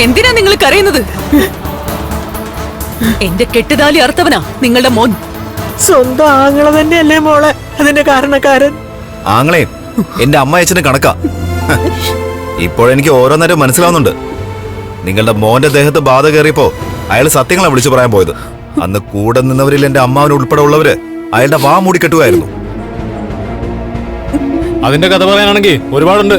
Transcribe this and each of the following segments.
എന്തിനാ നിങ്ങൾ കരയുന്നത്? എന്റെ കെട്ടുതാലി അർത്ഥവനാ നിങ്ങളുടെ മോൻ. സ്വന്തം ആങ്ങളെ തന്നെയല്ലേ മോളെ അതിന്റെ കാരണക്കാരൻ? ആങ്ങളെയും എന്റെ അമ്മയച്ചന് കണക്കാ. ഇപ്പോഴെനിക്ക് ഓരോന്നേരം മനസ്സിലാവുന്നുണ്ട്. നിങ്ങളുടെ മോന്റെ ദേഹത്ത് ബാധ കയറിയപ്പോ അയാൾ സത്യങ്ങളെ വിളിച്ചു പറയാൻ പോയത്. അന്ന് കൂടെ നിന്നവരിൽ എന്റെ അമ്മാവൻ ഉൾപ്പെടെ ഉള്ളവര് അയാളുടെ വാ മൂടിക്കെട്ടുകയായിരുന്നു. അതിന്റെ കഥ പറയാനാണെങ്കിൽ ഒരുപാടുണ്ട്.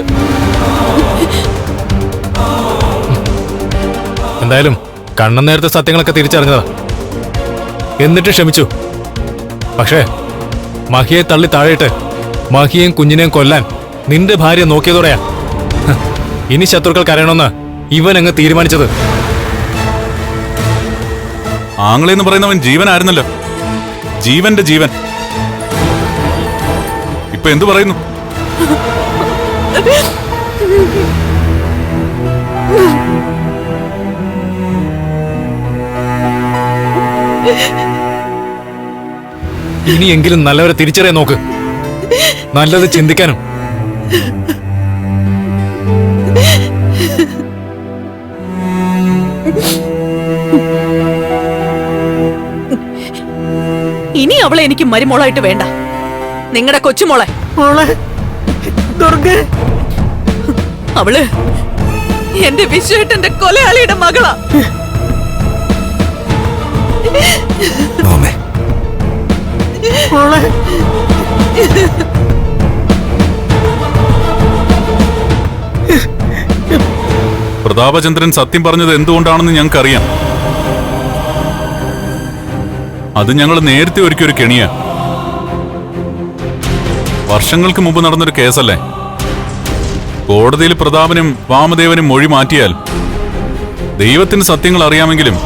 എന്തായാലും കണ്ണൻ നേരത്തെ സത്യങ്ങളൊക്കെ തിരിച്ചറിഞ്ഞതാ, എന്നിട്ട് ക്ഷമിച്ചു. പക്ഷേ മഹിയെ തള്ളി താഴെയിട്ട് മഹിയെയും കുഞ്ഞിനെയും കൊല്ലാൻ നിന്റെ ഭാര്യ നോക്കിയതോടെയാ ഇനി ശത്രുക്കൾ കരയണമെന്ന് ഇവൻ അങ്ങ് തീരുമാനിച്ചത്. ആങ്ങളെന്ന് പറയുന്നവൻ ജീവനായിരുന്നല്ലോ, ജീവന്റെ ജീവൻ. ഇപ്പൊ എന്തു പറയുന്നു? ഇനിയെങ്കിലും നല്ലവരെ തിരിച്ചറിയാൻ നോക്ക്, നല്ലത് ചിന്തിക്കാനും. ഇനി അവളെ എനിക്ക് മരുമോളായിട്ട് വേണ്ട, നിങ്ങളുടെ കൊച്ചുമോളെ. മോളെ ദുർഗേ, അവള് എന്റെ വിശ്വേട്ടന്റെ കൊലയാളിയുടെ മകളാ. മോളെ പ്രതാപചന്ദ്രൻ സത്യം പറഞ്ഞത് എന്തുകൊണ്ടാണെന്ന് ഞങ്ങൾക്കറിയാം. അത് ഞങ്ങൾ നേരത്തെ ഒരുക്കിയൊരു കെണിയാ. വർഷങ്ങൾക്ക് മുമ്പ് നടന്നൊരു കേസല്ലേ. കോടതിയിൽ പ്രതാപനും വാമദേവനും മൊഴി മാറ്റിയാൽ ദൈവത്തിന് സത്യങ്ങൾ അറിയാമെങ്കിലും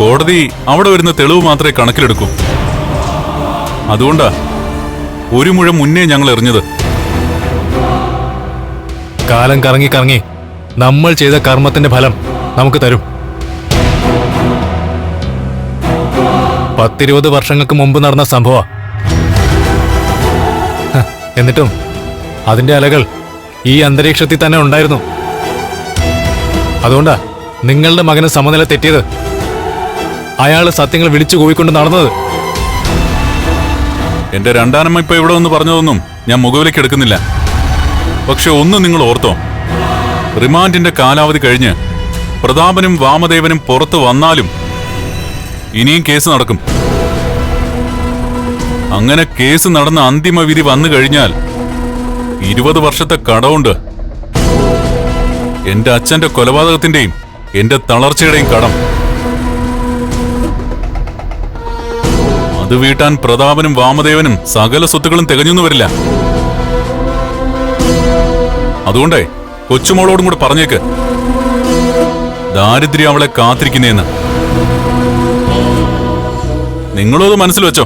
കോടതി അവിടെ വരുന്ന തെളിവ് മാത്രമേ കണക്കിലെടുക്കൂ. അതുകൊണ്ടാ ഒരു മുഴം മുന്നേ ഞങ്ങൾ എറിഞ്ഞത്. കാലം കറങ്ങി കറങ്ങി നമ്മൾ ചെയ്ത കർമ്മത്തിന്റെ ഫലം നമുക്ക് തരും. 10-20 വർഷങ്ങൾക്ക് മുമ്പ് നടന്ന സംഭവ. എന്നിട്ടും അതിന്റെ അലകൾ ഈ അന്തരീക്ഷത്തിൽ തന്നെ ഉണ്ടായിരുന്നു. അതുകൊണ്ടാ നിങ്ങളുടെ മകന് സമനില തെറ്റിയത്, അയാള് സത്യങ്ങൾ വിളിച്ചു കൂവിക്കൊണ്ട് നടന്നത്. എന്റെ രണ്ടാനമ്മ ഇപ്പൊ ഇവിടെ ഒന്ന് പറഞ്ഞതൊന്നും ഞാൻ മുഖവിലേക്ക് എടുക്കുന്നില്ല. പക്ഷെ ഒന്ന് നിങ്ങൾ ഓർത്തോ, റിമാൻഡിന്റെ കാലാവധി കഴിഞ്ഞ് പ്രതാപനും വാമദേവനും പുറത്തു വന്നാലും ഇനിയും കേസ് നടക്കും. അങ്ങനെ കേസ് നടന്ന അന്തിമ വിധി വന്നു കഴിഞ്ഞാൽ 20 വർഷത്തെ കടമുണ്ട്. എന്റെ അച്ഛന്റെ കൊലപാതകത്തിന്റെയും എന്റെ തളർച്ചയുടെയും കടം. അത് വീട്ടാൻ പ്രതാപനും വാമദേവനും സകല സ്വത്തുക്കളും തികഞ്ഞൊന്നും വരില്ല. അതുകൊണ്ടേ കൊച്ചുമോളോടും കൂടെ പറഞ്ഞേക്ക്, ദാരിദ്ര്യം അവളെ കാത്തിരിക്കുന്നേന്ന്. നിങ്ങളും അത് മനസ്സിൽ വെച്ചോ.